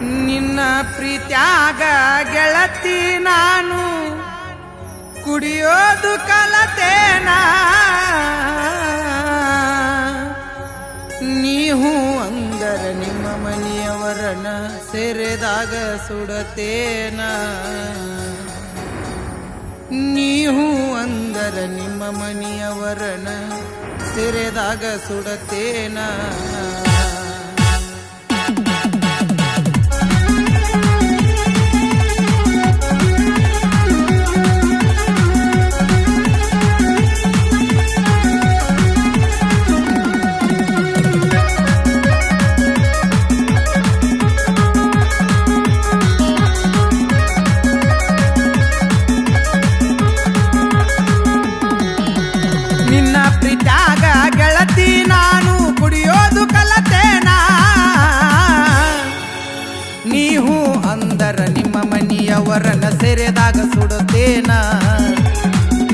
ನಿನ್ನ ಪ್ರೀತ್ಯಾಗ ಗೆಳತಿ ನಾನು ಕುಡಿಯೋದು ಕಲತೇನ ನೀವು ಅಂದರ ನಿಮ್ಮ ಮನೆಯವರನ್ನ ಸೇರಿದಾಗ ಸುಡತೇನ ನೀವು ಅಂದರ ನಿಮ್ಮ ಮನೆಯವರನ್ನ ಸೇರಿದಾಗ ಸುಡತೇನ ನಿನ್ನ ಪ್ರೀತ್ಯಾಗ ಗೆಳತಿ ನಾನು ಕುಡಿಯೋದು ಕಲತೇನ ನೀವು ಅಂದರ ನಿಮ್ಮ ಮನೆಯವರನ್ನ ಸೆರೆದಾಗ ಸುಡುತ್ತೇನ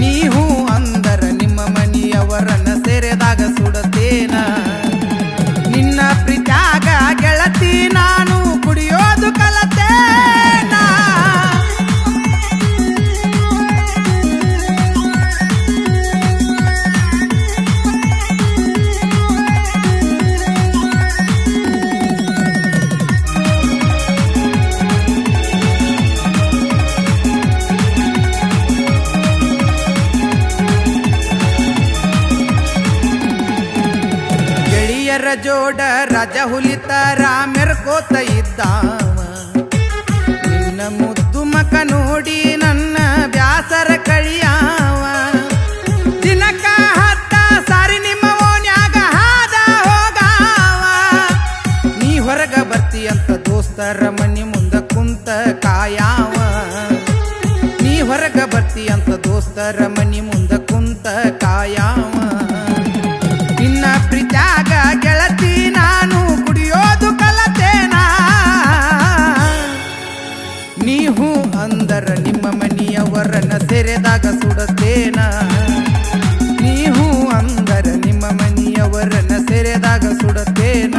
ನೀವು ಅಂದರ ನಿಮ್ಮ ಮನೆಯವರನ್ನ ಸೆರೆದಾಗ ಸುಡುತ್ತೇನ ನಿನ್ನ ಪ್ರೀತ್ಯಾಗ ಗೆಳತಿ ನಾನು ಕುಡಿಯೋದು ಕಲತೇನ ಜೋಡ ರಾಜ ಹುಲಿತರ ಮೆರ್ಕೋತ ಇದ್ದಾವ ನಿನ್ನ ಮುದ್ದು ಮಕ ನೋಡಿ ನನ್ನ ಬ್ಯಾಸರ ಕಳಿಯಾವ ದಿನಕ ಹತ್ತ ಸಾರಿ ನಿಮ್ಮ ಓನ್ಯಾಗ ಹಾದ ಹೋಗಾವ ನೀ ಹೊರಗ ಬರ್ತೀಯಂತ ದೋಸ್ತರ ಮನಿ ಮುಂದ ಕುಂತ ಕಾಯಾವ ನೀ ಹೊರಗ ಬರ್ತೀಯಂತ ದೋಸ್ತರ ಮನಿ ಮುಂದ ಕುಂತ ಕಾಯಾವ ನಿನ್ನ ಪ್ರೀತ್ಯಾಗ ಗೆಳತಿ ನಾನು ಕುಡಿಯೋದು ಕಲತೇನ ನೀವು ಅಂದರ ನಿಮ್ಮ ಮನೆಯವರನ್ನ ಸೆರೆದಾಗ ಸುಡುತ್ತೇನ ನೀವು ಅಂದರ ನಿಮ್ಮ ಮನೆಯವರನ್ನ ಸೆರೆದಾಗ ಸುಡುತ್ತೇನ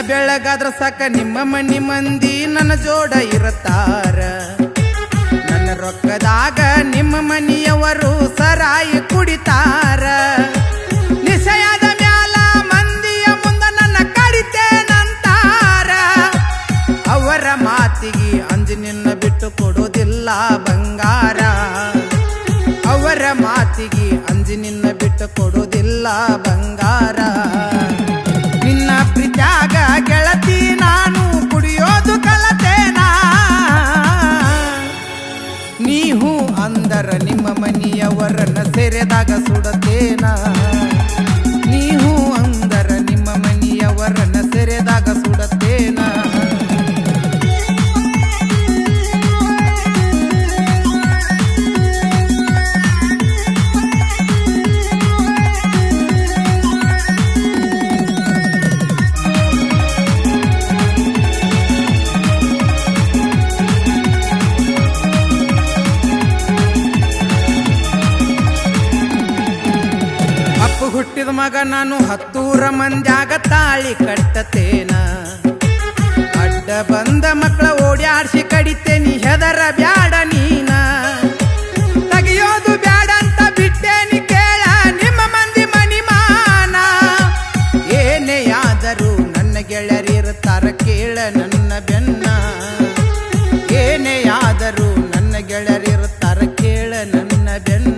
ಬೆಳಗಾದ್ರ ಸಾಕ ನಿಮ್ಮ ಮನಿ ಮಂದಿ ನನ್ನ ಜೋಡ ಇರುತ್ತಾರ ನನ್ನ ರೊಕ್ಕದಾಗ ನಿಮ್ಮ ಮನೆಯವರು ಸರಾಯಿ ಕುಡಿತಾರ ನಿಶ್ಚಯದ ಮ್ಯಾಲ ಮಂದಿಯ ಮುಂದ ನನ್ನ ಕಡಿತೇನಂತಾರ ಅವರ ಮಾತಿಗೆ ಅಂಜಿ ನಿನ್ನ ಬಿಟ್ಟು ಕೊಡೋದಿಲ್ಲ ಬಂಗಾರ ಅವರ ಮಾತಿಗೆ ಅಂಜಿ ನಿನ್ನ ಬಿಟ್ಟು ಕೊಡೋದಿಲ್ಲ ಬಂಗಾರ ನಿನ್ನ ಪ್ರೀತ್ಯಾಗ ಗೆಳತಿ ನಾನು ಕುಡಿಯೋದು ಕಲತೇನ ನೀವು ಅಂದರ ನಿಮ್ಮ ಮನೆಯವರನ್ನ ಸೆರೆದಾಗ ಸುಡುತ್ತೇನ ನೀವು ಅಂದರ ನಿಮ್ಮ ಮನೆಯವರನ್ನ ಸೆರೆದಾಗ ಸುಡುತ್ತೇನ ಹುಟ್ಟಿದ ಮಗ ನಾನು 10 ಮಂದ್ಯಾಗ ತಾಳಿ ಕಟ್ಟತೇನ ಅಡ್ಡ ಬಂದ ಮಕ್ಕಳ ಓಡ್ಯಾಡ್ಸಿ ಕಡಿತೇನಿ ಹೆದರ ಬ್ಯಾಡ ನೀನ ತೆಗಿಯೋದು ಬ್ಯಾಡ ಅಂತ ಬಿಟ್ಟೇನಿ ಕೇಳ ನಿಮ್ಮ ಮಂದಿ ಮನಿಮಾನ ಏನೇ ಆದರೂ ನನ್ನ ಗೆಳೆಯರಿರ್ತಾರ ಕೇಳ ನನ್ನ ಬೆನ್ನ ಏನೇ ಆದರೂ ನನ್ನ ಗೆಳೆಯರಿರ್ತಾರ ಕೇಳ ನನ್ನ ಬೆನ್ನ